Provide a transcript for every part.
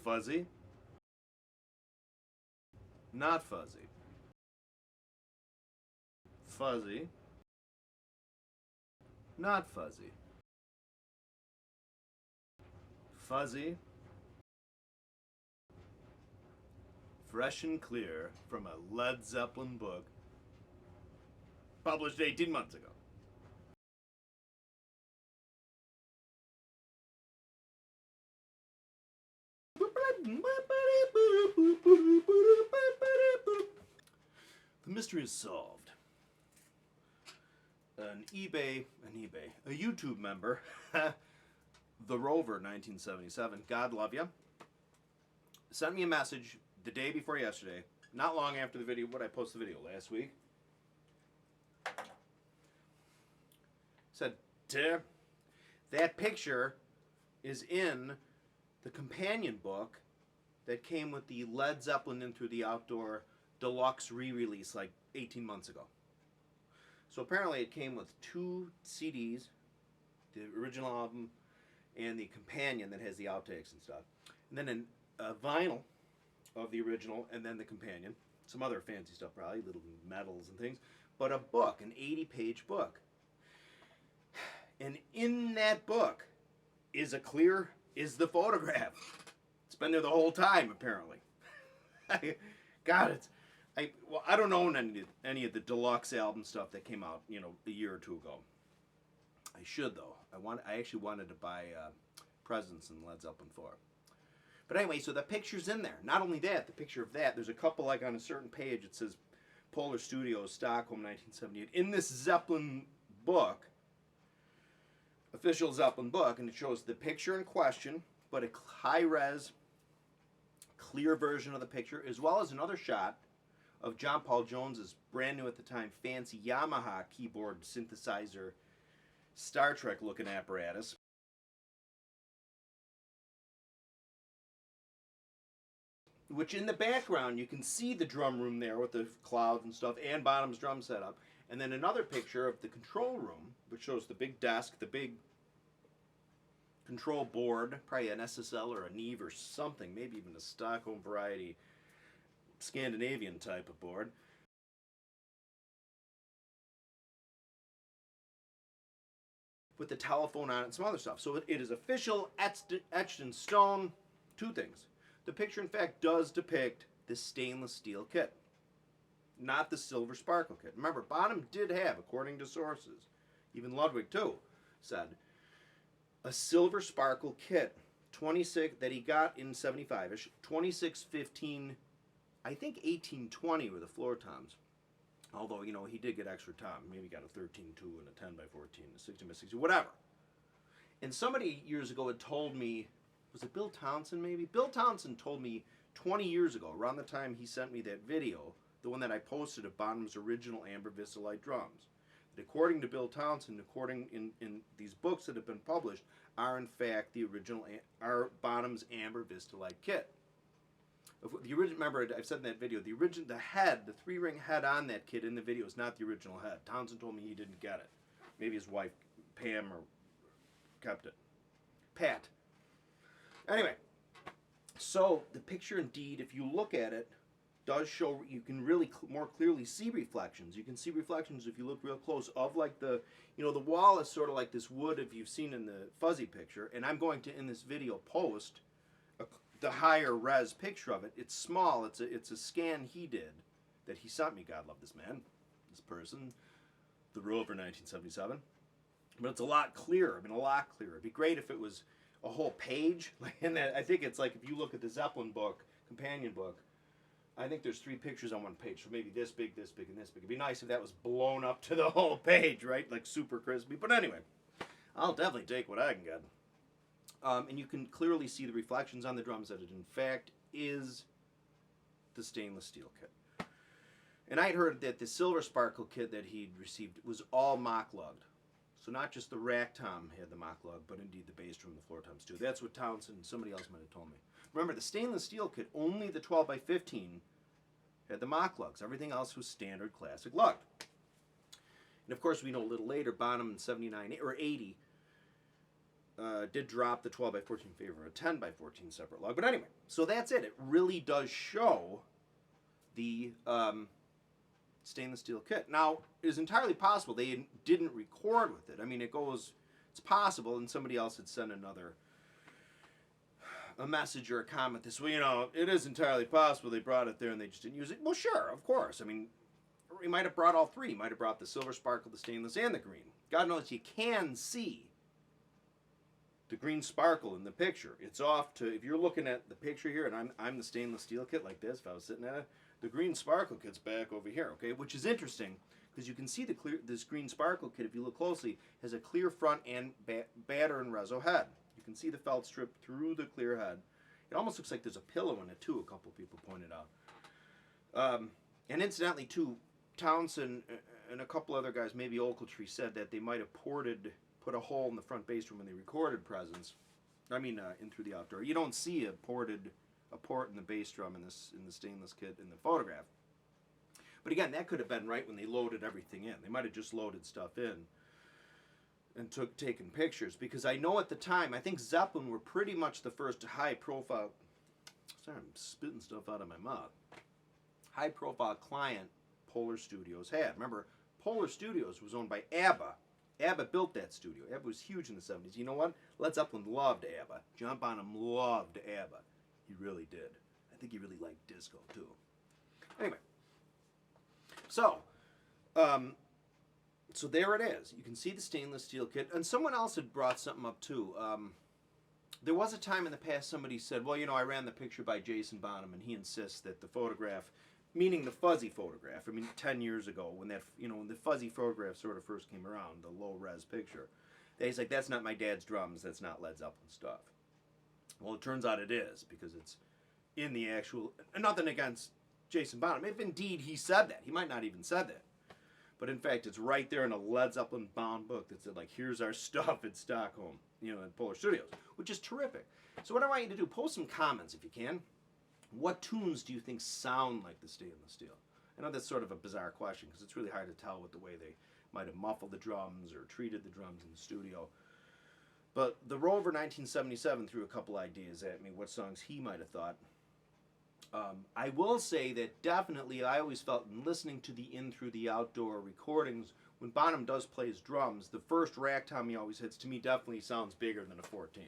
Fuzzy. Not fuzzy. Fuzzy. Not fuzzy. Fuzzy. Fresh and clear from a Led Zeppelin book published 18 months ago. The mystery is solved. A YouTube member, The Rover 1977, God love you, sent me a message the day before yesterday, not long after the video, when I posted the video last week. Said, "Dear, that picture is in the companion book that came with the Led Zeppelin In Through the Outdoor deluxe re-release like 18 months ago." So apparently it came with 2 CDs, the original album and the companion that has the outtakes and stuff, and then a vinyl of the original and then the companion, some other fancy stuff probably, little medals and things, but a book, an 80-page book. And in that book is the photograph. It's been there the whole time apparently. God, I don't own any of the deluxe album stuff that came out, a year or 2 ago. I should though. I actually wanted to buy Presents in Led Zeppelin 4. But anyway, so the picture's in there. Not only that, the picture of that, there's a couple, like on a certain page, it says Polar Studios, Stockholm, 1978. In this Zeppelin book, official Zeppelin book, and it shows the picture in question, but a high-res, clear version of the picture, as well as another shot of John Paul Jones's brand new at the time fancy Yamaha keyboard synthesizer Star Trek looking apparatus. Which in the background you can see the drum room there with the clouds and stuff and Bonham's drum setup. And then another picture of the control room, which shows the big desk, the big control board, probably an SSL or a Neve or something, maybe even a Stockholm variety Scandinavian type of board. With the telephone on it and some other stuff. So it is official, etched in stone. 2 things. The picture, in fact, does depict this stainless steel kit, not the silver sparkle kit. Remember, Bonham did have, according to sources, even Ludwig too, said, a silver sparkle kit, 26 that he got in 75-ish, 2615, I think 1820 were the floor toms. Although, he did get extra tom. Maybe got a 13.2 and a 10 by 14, a 16 by 60, whatever. And somebody years ago had told me, was it Bill Townsend maybe? Bill Townsend told me 20 years ago, around the time he sent me that video, the one that I posted of Bonham's original amber Vistalite drums, that according to Bill Townsend, according in these books that have been published, are in fact the original, are Bonham's amber Vistalite kit. The original, remember, I've said in that video, the head, the 3-ring head on that kit in the video is not the original head. Townsend told me he didn't get it. Maybe his wife, Pam, or kept it. Pat. Anyway, so the picture indeed, if you look at it, does show, you can really more clearly see reflections. You can see reflections if you look real close of like the, the wall is sort of like this wood if you've seen in the fuzzy picture. And I'm going to, in this video, post the higher res picture of it. It's small. It's a scan he did that he sent me. God love this man, this person, the Rover 1977. But it's a lot clearer. A lot clearer. It'd be great if it was a whole page. And I think it's like if you look at the Zeppelin book, companion book, I think there's 3 pictures on one page. So maybe this big, and this big. It'd be nice if that was blown up to the whole page, right? Like super crispy. But anyway, I'll definitely take what I can get. And you can clearly see the reflections on the drums that it in fact is the stainless steel kit. And I'd heard that the silver sparkle kit that he'd received was all mock lugged. So not just the rack tom had the mock lug, but indeed the bass drum, the floor toms too. That's what Townsend and somebody else might have told me. Remember, the stainless steel kit, only the 12 by 15 had the mock lugs. Everything else was standard classic lug. And of course, we know a little later, Bonham in 79 or 80 did drop the 12 by 14 in favor of a 10 by 14 separate lug. But anyway, so that's it. It really does show the stainless steel kit. Now, it is entirely possible they didn't record with it. I mean, it's possible, and somebody else had sent a message or a comment this, well, you know, it is entirely possible they brought it there and they just didn't use it. Well, sure, of course. I mean, he might have brought all three. He might have brought the silver sparkle, the stainless, and the green. God knows you can see the green sparkle in the picture. It's off to, if you're looking at the picture here, and I'm the stainless steel kit like this, if I was sitting at it, the green sparkle kit's back over here, okay? Which is interesting, because you can see this green sparkle kit, if you look closely, has a clear front and batter and reso head. You can see the felt strip through the clear head. It almost looks like there's a pillow in it, too, a couple people pointed out. And incidentally, too, Townsend and a couple other guys, maybe Ochiltree, said that they might have put a hole in the front bass drum when they recorded Presence. I mean, in through the outdoor. You don't see a port in the bass drum in the stainless kit in the photograph. But again, that could have been right when they loaded everything in. They might have just loaded stuff in and taken pictures, because I know at the time, I think Zeppelin were pretty much the first high-profile. Sorry, I'm spitting stuff out of my mouth. High-profile client Polar Studios had. Remember, Polar Studios was owned by ABBA. ABBA built that studio. ABBA was huge in the 70s. You know what? Led Zeppelin loved ABBA. John Bonham loved ABBA. He really did. I think he really liked disco, too. Anyway. So there it is. You can see the stainless steel kit. And someone else had brought something up, too. There was a time in the past somebody said, well, you know, I ran the picture by Jason Bonham, and he insists that the photograph, meaning the fuzzy photograph, I mean, 10 years ago, when the fuzzy photograph sort of first came around, the low-res picture, he's like, that's not my dad's drums, that's not Led Zeppelin stuff. Well, it turns out it is, because it's in the actual, and nothing against Jason Bonham. If indeed he said that, he might not even said that. But in fact, it's right there in a Led Zeppelin bound book that said, like, here's our stuff at Stockholm, you know, at Polar Studios, which is terrific. So what I want you to do, post some comments if you can. What tunes do you think sound like the stainless steel? I know that's sort of a bizarre question, because it's really hard to tell with the way they might have muffled the drums or treated the drums in the studio. But the Rover 1977 threw a couple ideas at me, what songs he might have thought. I will say that definitely I always felt in listening to the In Through the Outdoor recordings, when Bonham does play his drums, the first rack tom he always hits, to me, definitely sounds bigger than a 14.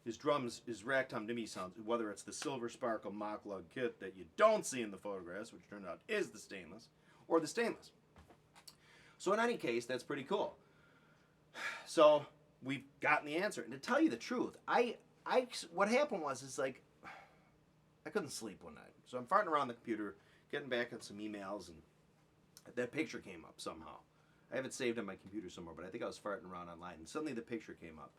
His rack tom to me sounds, whether it's the Silver Sparkle mock lug kit that you don't see in the photographs, which turned out is the stainless, or the stainless. So in any case, that's pretty cool. So we've gotten the answer. And to tell you the truth, what happened was, is like, I couldn't sleep one night. So I'm farting around the computer, getting back on some emails, and that picture came up somehow. I have it saved on my computer somewhere, but I think I was farting around online, and suddenly the picture came up.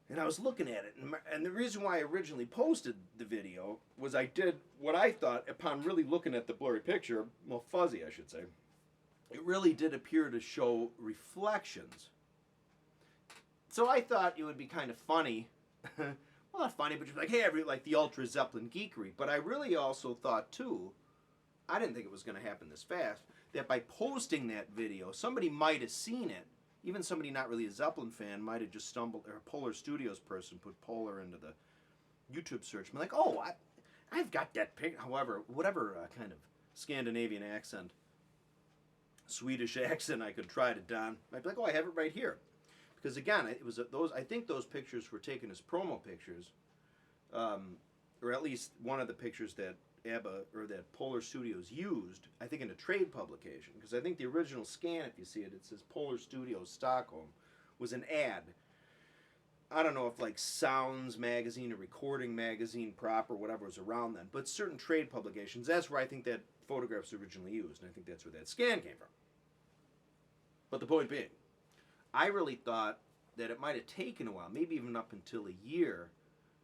And I was looking at it, and the reason why I originally posted the video was I did what I thought, upon really looking at the blurry picture, well, fuzzy I should say, it really did appear to show reflections. So I thought it would be kind of funny, well, not funny, but you're like, hey, like the Ultra Zeppelin geekery. But I really also thought, too, I didn't think it was going to happen this fast, that by posting that video, somebody might have seen it. Even somebody not really a Zeppelin fan might have just stumbled, or a Polar Studios person put Polar into the YouTube search. I'm like, oh, I've got that picture. However, whatever kind of Scandinavian accent, Swedish accent I could try to don, I'd be like, oh, I have it right here. Because again, it was I think those pictures were taken as promo pictures, or at least one of the pictures that ABBA or that Polar Studios used, I think in a trade publication. Because I think the original scan, if you see it, it says Polar Studios Stockholm, was an ad. I don't know if like Sounds magazine or Recording magazine proper, whatever was around then, but certain trade publications, that's where I think that photographs originally used, and I think that's where that scan came from. But the point being, I really thought that it might have taken a while, maybe even up until a year,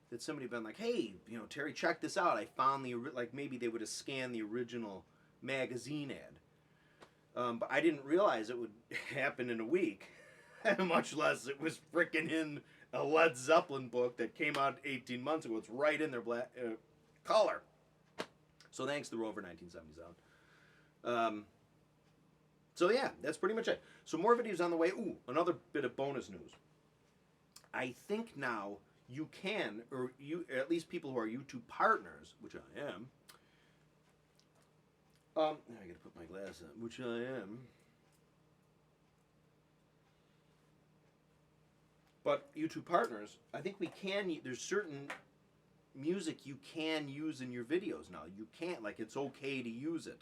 that somebody had been like, hey, you know, Terry, check this out. I found like maybe they would have scanned the original magazine ad. But I didn't realize it would happen in a week, much less it was frickin' in a Led Zeppelin book that came out 18 months ago. It's right in their black color. So thanks to the Rover 1977. So yeah, that's pretty much it. So more videos on the way. Ooh, another bit of bonus news. I think now you can, or you, at least people who are YouTube partners, which I am. I gotta put my glasses on, which I am. But YouTube partners, I think we can. There's certain music you can use in your videos now. You can't, like, it's okay to use it.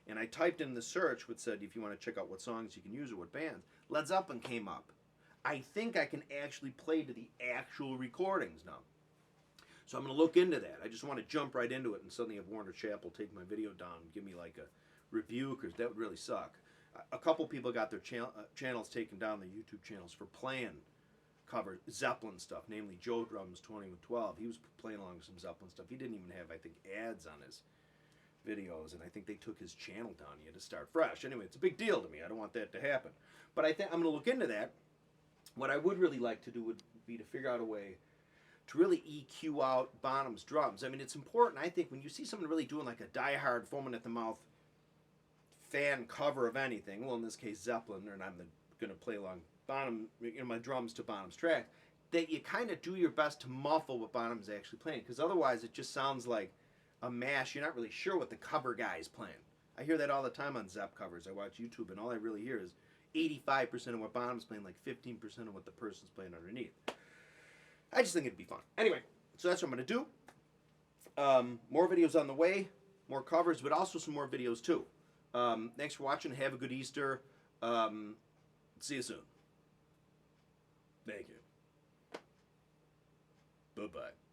And I typed in the search which said if you want to check out what songs you can use or what bands, Led Zeppelin came up. I think I can actually play to the actual recordings now. So I'm going to look into that. I just want to jump right into it and suddenly have Warner Chappell take my video down and give me like a review, because that would really suck. A couple people got their channels taken down, their YouTube channels, for playing cover Zeppelin stuff, namely Joe Drums 2012. He was playing along with some Zeppelin stuff. He didn't even have, I think, ads on his videos, and I think they took his channel down. He had to start fresh. Anyway, it's a big deal to me. I don't want that to happen. But I think I'm going to look into that. What I would really like to do would be to figure out a way to really EQ out Bonham's drums. I mean, it's important, I think, when you see someone really doing like a die-hard, foaming at the mouth fan cover of anything, well, in this case, Zeppelin, and I'm going to play along Bonham, you know, my drums to Bonham's track, that you kind of do your best to muffle what Bonham's actually playing, because otherwise it just sounds like a mash. You're not really sure what the cover guy is playing. I hear that all the time on Zepp covers. I watch YouTube, and all I really hear is 85% of what Bonham's playing, like 15% of what the person's playing underneath. I just think it'd be fun. Anyway, so that's what I'm going to do. More videos on the way, more covers, but also some more videos too. Thanks for watching. Have a good Easter. See you soon. Thank you. Bye-bye.